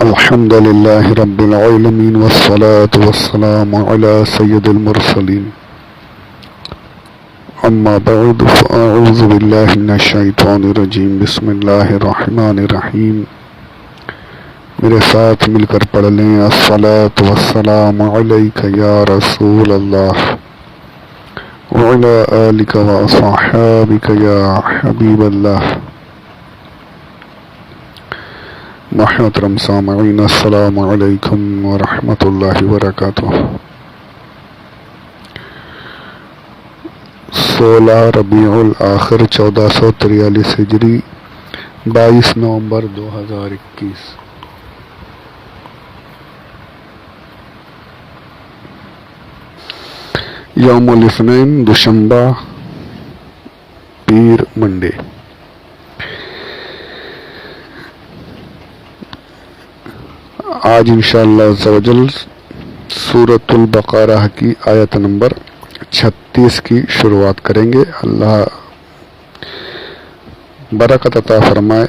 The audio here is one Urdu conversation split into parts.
الحمد لله رب العالمين والصلاة والسلام على سيد المرسلين أما بعد فأعوذ بالله من الشيطان الرجيم بسم الله الرحمن الرحيم میرے ساتھ مل کر پڑھ لیں الصلاة والسلام علیک یا رسول اللہ وعلى آلك وأصحابك یا حبیب اللہ. محترم سامعین السلام علیکم ورحمۃ اللہ وبرکاتہ. 16 ربیع الاخر 1443 ہجری 22 نومبر 2021. یوم الاثنین دوشنبہ پیر منڈے. آج انشاءاللہ عزوجل سورۃ البقرہ کی آیت نمبر 36 کی شروعات کریں گے. اللہ برکت عطا فرمائے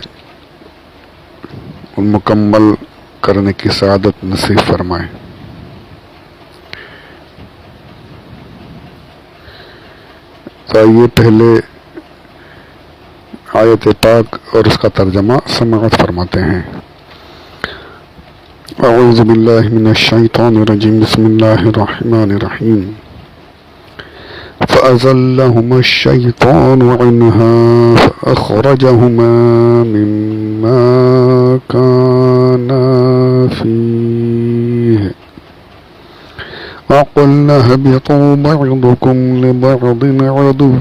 اور مکمل کرنے کی سعادت نصیب فرمائے. یہ پہلے آیت پاک اور اس کا ترجمہ سماعت فرماتے ہیں. اعوذ باللہ من الشیطان الرجیم بسم اللہ الرحمن الرحیم. فأزلهما الشیطان عنها فأخرجهما مما كانا فيه وقلنا اهبطوا بعضكم لبعض عدو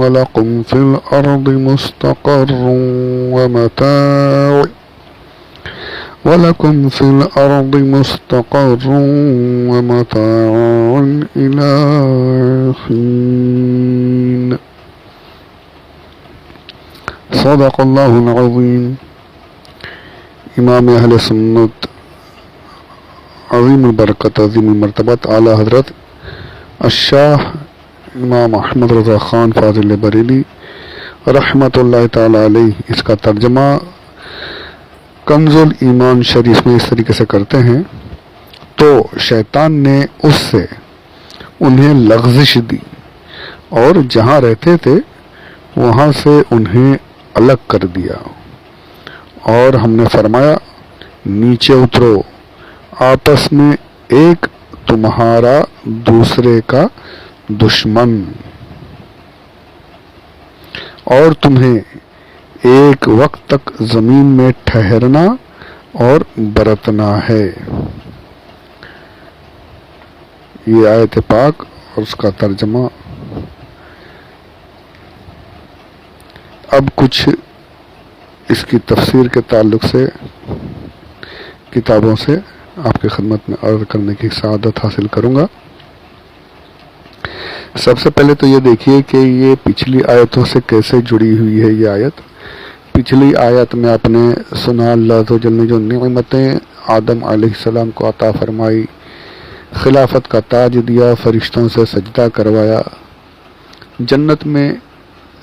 ولكم في الأرض مستقر ومتاع إلى حين. صدق اللہ العظیم. امام اہل سنت عظیم البرکت عظیم المرتبت اعلیٰ حضرت الشاہ امام احمد رضا خان فاضل بریلی رحمۃ اللہ تعالی علیہ اس کا ترجمہ کنز الایمان شریف میں اس طریقے سے کرتے ہیں. تو شیطان نے اس سے انہیں لغزش دی اور جہاں رہتے تھے وہاں سے انہیں الگ کر دیا اور ہم نے فرمایا نیچے اترو، آپس میں ایک تمہارا دوسرے کا دشمن اور تمہیں ایک وقت تک زمین میں ٹھہرنا اور برتنا ہے. یہ آیت پاک اور اس کا ترجمہ. اب کچھ اس کی تفسیر کے تعلق سے کتابوں سے آپ کی خدمت میں عرض کرنے کی سعادت حاصل کروں گا. سب سے پہلے تو یہ دیکھیے کہ یہ پچھلی آیتوں سے کیسے جڑی ہوئی ہے. یہ آیت پچھلی آیت میں آپ نے سنا اللہ عز و جل نے جو نعمتیں آدم علیہ السلام کو عطا فرمائی، خلافت کا تاج دیا، فرشتوں سے سجدہ کروایا، جنت میں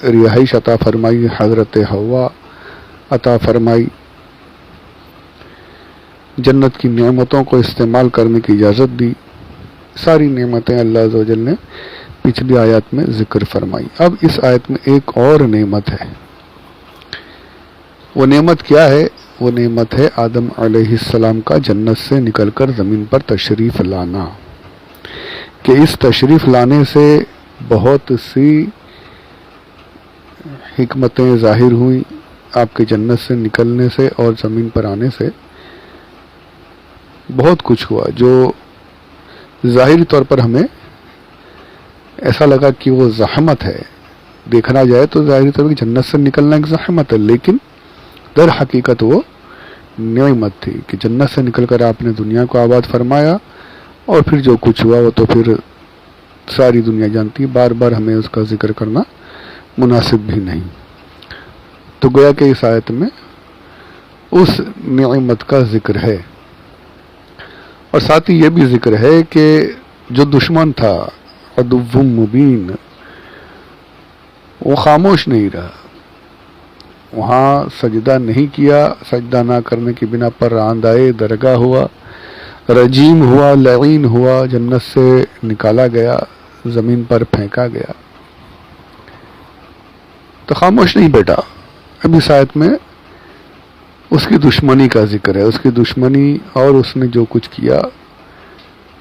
رہائش عطا فرمائی، حضرت حوا عطا فرمائی، جنت کی نعمتوں کو استعمال کرنے کی اجازت دی. ساری نعمتیں اللہ عز و جل نے پچھلی آیت میں ذکر فرمائی. اب اس آیت میں ایک اور نعمت ہے. وہ نعمت کیا ہے؟ وہ نعمت ہے آدم علیہ السلام کا جنت سے نکل کر زمین پر تشریف لانا. کہ اس تشریف لانے سے بہت سی حکمتیں ظاہر ہوئیں. آپ کے جنت سے نکلنے سے اور زمین پر آنے سے بہت کچھ ہوا جو ظاہری طور پر ہمیں ایسا لگا کہ وہ زحمت ہے. دیکھنا جائے تو ظاہری طور پر جنت سے نکلنا ایک زحمت ہے، لیکن در حقیقت وہ نعمت تھی کہ جنت سے نکل کر آپ نے دنیا کو آباد فرمایا اور پھر جو کچھ ہوا وہ تو پھر ساری دنیا جانتی ہے. بار بار ہمیں اس کا ذکر کرنا مناسب بھی نہیں. تو گویا کہ اس آیت میں اس نعمت کا ذکر ہے اور ساتھ ہی یہ بھی ذکر ہے کہ جو دشمن تھا عدو مبین وہ خاموش نہیں رہا. وہاں سجدہ نہیں کیا، سجدہ نہ کرنے کی بنا پر راندائے درگاہ ہوا، رجیم ہوا، لعین ہوا، جنت سے نکالا گیا، زمین پر پھینکا گیا، تو خاموش نہیں بیٹا. اب اس آیت میں اس کی دشمنی کا ذکر ہے، اس کی دشمنی اور اس نے جو کچھ کیا،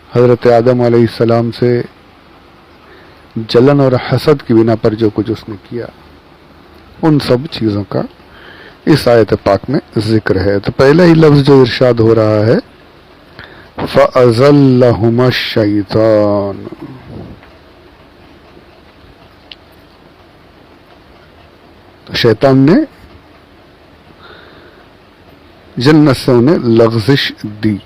حضرت آدم علیہ السلام سے جلن اور حسد کی بنا پر جو کچھ اس نے کیا، ان سب چیزوں کا اس آیت پاک میں ذکر ہے. تو پہلا ہی لفظ جو ارشاد ہو رہا ہے فَأَزَلَّهُمَا الشَّيْطَانُ، تو شیطان نے جنت سے انہیں لغزش دی.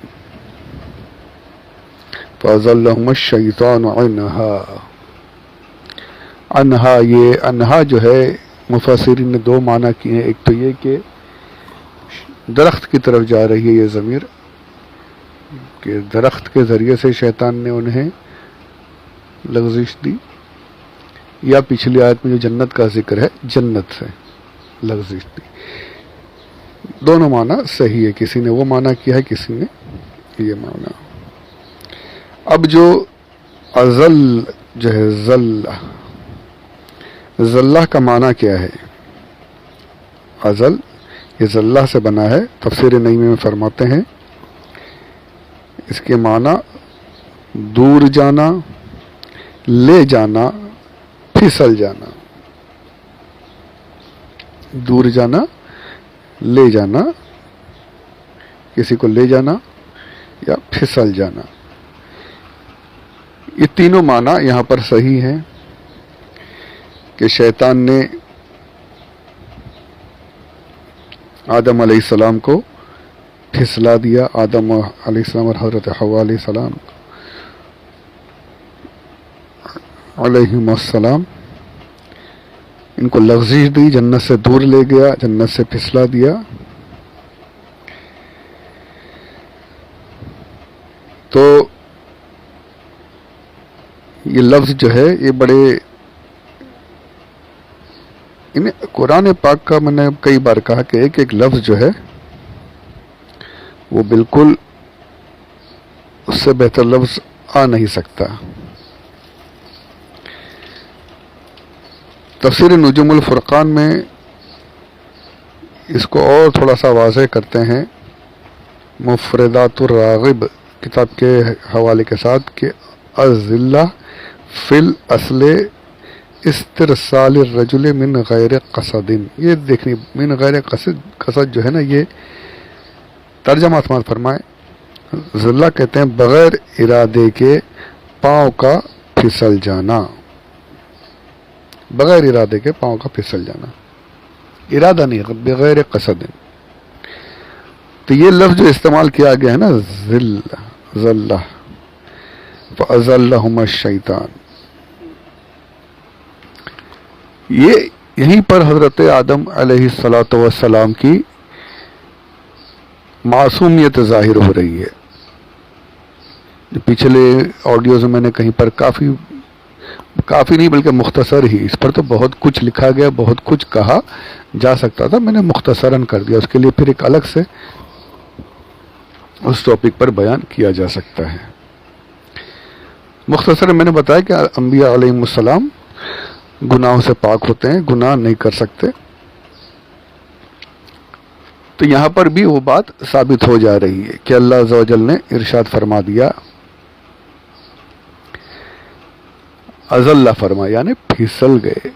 فَأَزَلَّهُمَا الشَّيْطَانُ عَنْهَا، انہا، یہ انہا جو ہے مفسرین نے دو معنی کیے ہیں. ایک تو یہ کہ درخت کی طرف جا رہی ہے یہ ضمیر، کہ درخت کے ذریعے سے شیطان نے انہیں لغزش دی، یا پچھلی آیت میں جو جنت کا ذکر ہے جنت سے لغزش دی. دونوں معنی صحیح ہے، کسی نے وہ معنی کیا ہے، کسی نے یہ معنی. اب جو ازل جو ہے ذلہ کا معنی کیا ہے؟ ازل یہ ذلہ سے بنا ہے. تفسیر نعیمی میں فرماتے ہیں اس کے معنی دور جانا، لے جانا، پھسل جانا. دور جانا، لے جانا، کسی کو لے جانا یا پھسل جانا. یہ تینوں معنی یہاں پر صحیح ہیں کہ شیطان نے آدم علیہ السلام کو پھسلا دیا، آدم علیہ السلام اور حضرت حوا علیہ السلام علیہم السلام، ان کو لغزش دی، جنت سے دور لے گیا، جنت سے پھسلا دیا. تو یہ لفظ جو ہے یہ بڑے قرآن پاک کا، میں نے کئی بار کہا کہ ایک ایک لفظ جو ہے وہ بالکل اس سے بہتر لفظ آ نہیں سکتا. تفسیر نجوم الفرقان میں اس کو اور تھوڑا سا واضح کرتے ہیں مفردات الراغب کتاب کے حوالے کے ساتھ کہ الذلہ فی الاصل استرسال الرجل من غیر قصد. یہ دیکھنی من غیر قصد جو ہے نا، یہ ترجمہ سماعت فرمائے. ذلہ کہتے ہیں بغیر ارادے کے پاؤں کا پھسل جانا، بغیر ارادے کے پاؤں کا پھسل جانا، ارادہ نہیں، بغیر قصد. تو یہ لفظ جو استعمال کیا گیا ہے نا ذلہ، فَأَزَلَّهُمَا الشَّيْطَانُ، یہ یہیں پر حضرت آدم علیہ السلام کی معصومیت ظاہر ہو رہی ہے. پچھلے آڈیوز میں میں نے کہیں پر کافی نہیں بلکہ مختصر ہی، اس پر تو بہت کچھ لکھا گیا، بہت کچھ کہا جا سکتا تھا، میں نے مختصراً کر دیا. اس کے لیے پھر ایک الگ سے اس ٹاپک پر بیان کیا جا سکتا ہے. مختصر میں نے بتایا کہ انبیاء علیہ السلام گناہوں سے پاک ہوتے ہیں، گناہ نہیں کر سکتے. تو یہاں پر بھی وہ بات ثابت ہو جا رہی ہے کہ اللہ عز و جل نے ارشاد فرما دیا، ازلہ فرما یعنی پھسل گئے،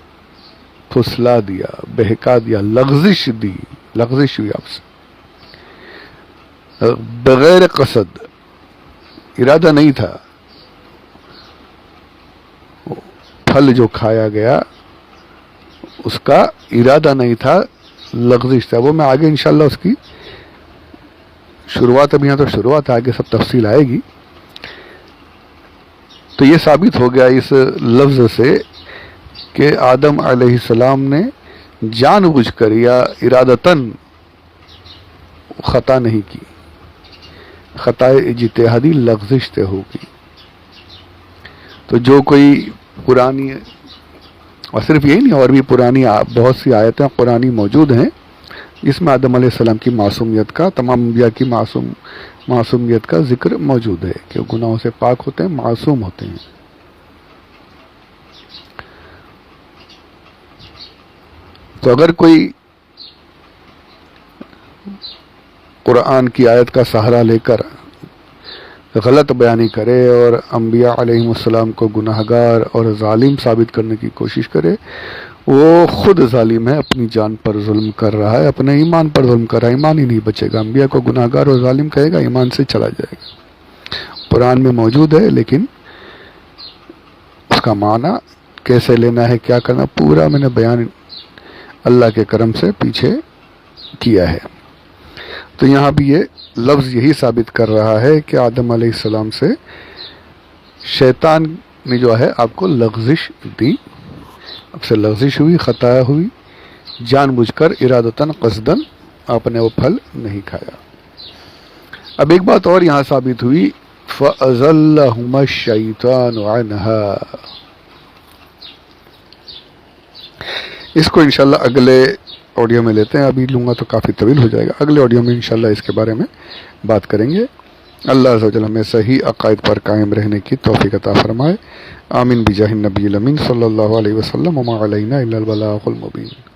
پھسلا دیا، بہکا دیا، لغزش دی، لغزش ہوئی آپ سے بغیر قصد، ارادہ نہیں تھا. پھل جو کھایا گیا اس کا ارادہ نہیں تھا، لغزش تھا. وہ میں آگے انشاءاللہ اس کی شروعات، ابھی یہاں تو شروعات ہے، آگے سب تفصیل آئے گی. تو یہ ثابت ہو گیا اس لفظ سے کہ آدم علیہ السلام نے جان بوجھ کر یا ارادتاً خطا نہیں کی، خطا اجتہادی لغزش سے ہوگی. تو جو کوئی پرانی اور صرف یہی نہیں، اور بھی پرانی بہت سی آیتیں قرآنی موجود ہیں جس میں آدم علیہ السلام کی معصومیت کا، تمام انبیاء کی معصومیت کا ذکر موجود ہے کہ وہ گناہوں سے پاک ہوتے ہیں، معصوم ہوتے ہیں۔ تو اگر کوئی قرآن کی آیت کا سہارا لے کر غلط بیانی کرے اور انبیاء علیہ السلام کو گناہگار اور ظالم ثابت کرنے کی کوشش کرے، وہ خود ظالم ہے، اپنی جان پر ظلم کر رہا ہے، اپنے ایمان پر ظلم کر رہا ہے، ایمان ہی نہیں بچے گا۔ انبیاء کو گناہگار اور ظالم کہے گا، ایمان سے چلا جائے گا۔ قرآن میں موجود ہے، لیکن اس کا معنی کیسے لینا ہے، کیا کرنا، پورا میں نے بیان اللہ کے کرم سے پیچھے کیا ہے۔ تو یہاں بھی یہ لفظ یہی ثابت کر رہا ہے کہ آدم علیہ السلام سے شیطان نے جو ہے آپ کو لغزش دی، اب سے لغزش ہوئی، خطا ہوئی، جان بوجھ کر ارادتاً قصداً آپ نے وہ پھل نہیں کھایا۔ اب ایک بات اور یہاں ثابت ہوئی، فَأَزَلَّهُمَا الشَّيْطَانُ عَنْهَا۔ اس کو انشاءاللہ اگلے آڈیو میں لیتے ہیں، ابھی لوں گا تو کافی طویل ہو جائے گا، اگلے آڈیو میں انشاءاللہ اس کے بارے میں بات کریں گے۔ اللہ عز و جل ہمیں صحیح عقائد پر قائم رہنے کی توفیق عطا فرمائے، آمین بجاہ النبی الامین صلی اللہ علیہ وسلم، وما علینا الا البلاغ المبین۔